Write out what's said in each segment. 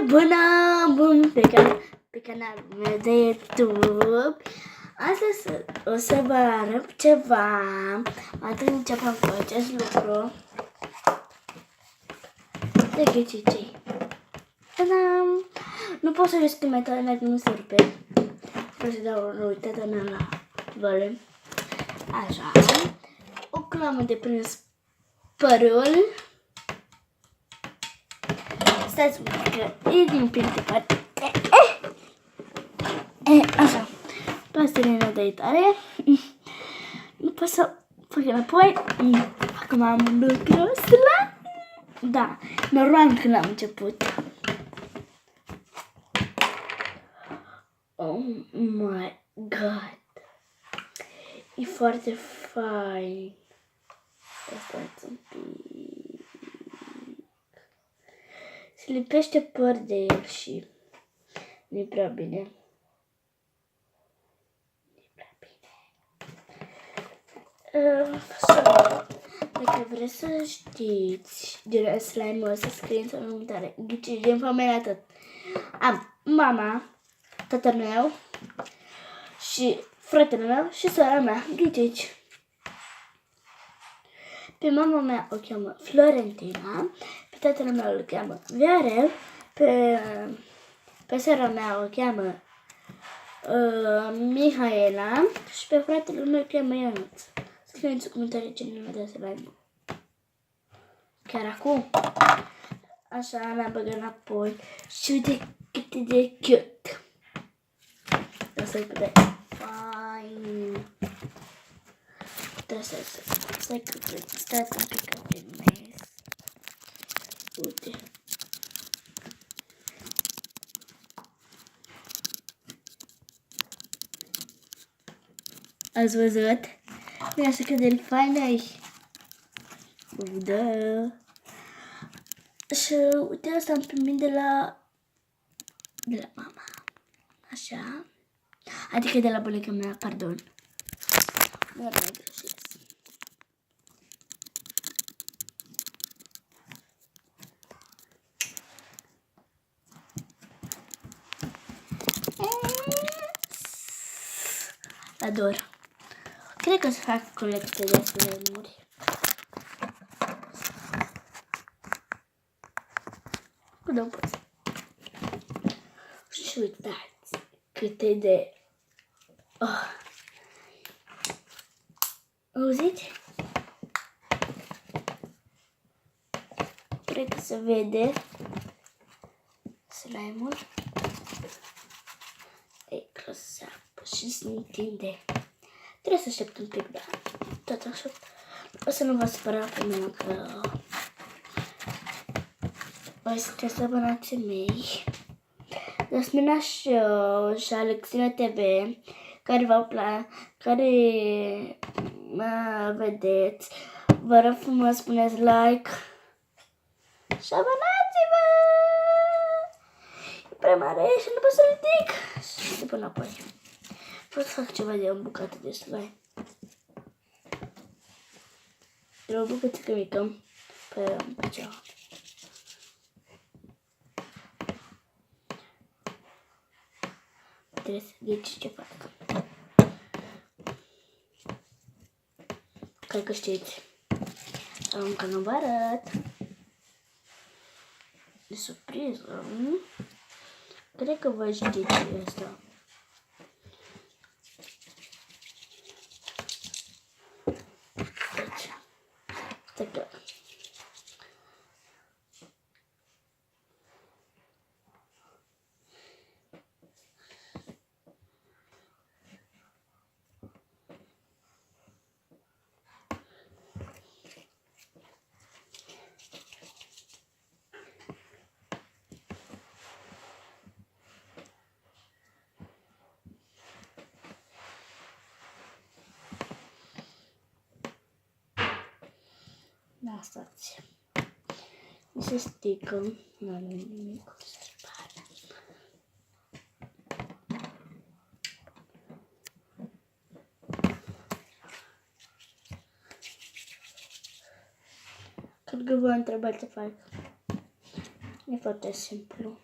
bună! Bun pe canalul meu de YouTube. Astăzi o să vă arăt ceva. Atunci începem cu acest lucru. De ghicicei. Ta-dam! Nu pot să risc metoda dacă nu se rupe. Vreau să dau o uitată la vale. Așa. O clamă de prins părul. Stați că e din printipat. Așa. Pastelina de tare. Nu pot să fac înapoi. Acum am lucrul ăsta. Da, normal când am început. Oh my god. E foarte fain. Stați un pic. Se lipește păr de el și nu-i prea bine. Dacă vreți să știți din slime-ul ăsta, scrieți în următoare. Ghiciți din familia tot. Am mama, tatăl meu și fratele meu și sora mea. Ghiciți. Pe mama mea o cheamă Florentina, pe tatăl meu îl cheamă Viorel, pe sora mea o cheamă Mihaela și pe fratele meu îl cheamă Ionuț. Scrieți în comentarii cine nu dă slime. Chiar acum. Așa, l-am băgat înapoi. Și uite cât de cute. Asta-i cât de fain. Trebuie să stai că stați un pic că filmez. Uite. Ați văzut? Uite așa cât de fain aici. Da. Și uite, asta am primit de la mama. Așa. Adică de la bunica mea, pardon. Nu mai greșesc. Ador. Cred că o să fac colecție de slime-uri. Cu două poze. Și uitați câte de... Oh. Auziți? Cred că se vede slime-ul. E grozav și se întinde. Trebuie să aștept un pic, dar tot așa. O să nu vă supăra pe mine că voi sunteți abonații mei. De asemenea și Alexina TV, care mă vedeți, vă rog frumos spuneți like și abonați-vă! E prea mare și nu pot să ridic și până apoi. Pot să fac ceva de o bucată de slime. De o bucățică mică pe ceva. Trebuie să ghici ce fac. Cred că știți. Sau încă nu vă arăt. De surpriză. Cred că voi știți asta. Deci. Stai că... Da, stați. Mi se stică. Nu are nimic. O să repare. Cred că vă întrebați ce fac. E foarte simplu.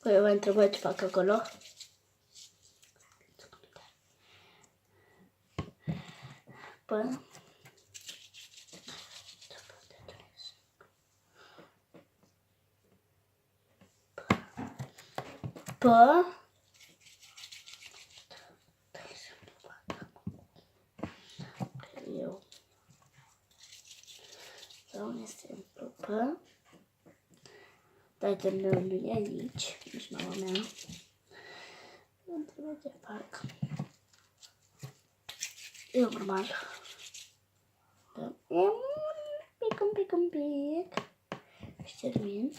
Voi vă întreba ce fac acolo. Pă. Pă. Eu. Dau un exemplu. Pă. Tatăl meu nu e aici. Nici mama mea. Mă întreba ce fac. Eu normal. Da. Un pic. Și termin.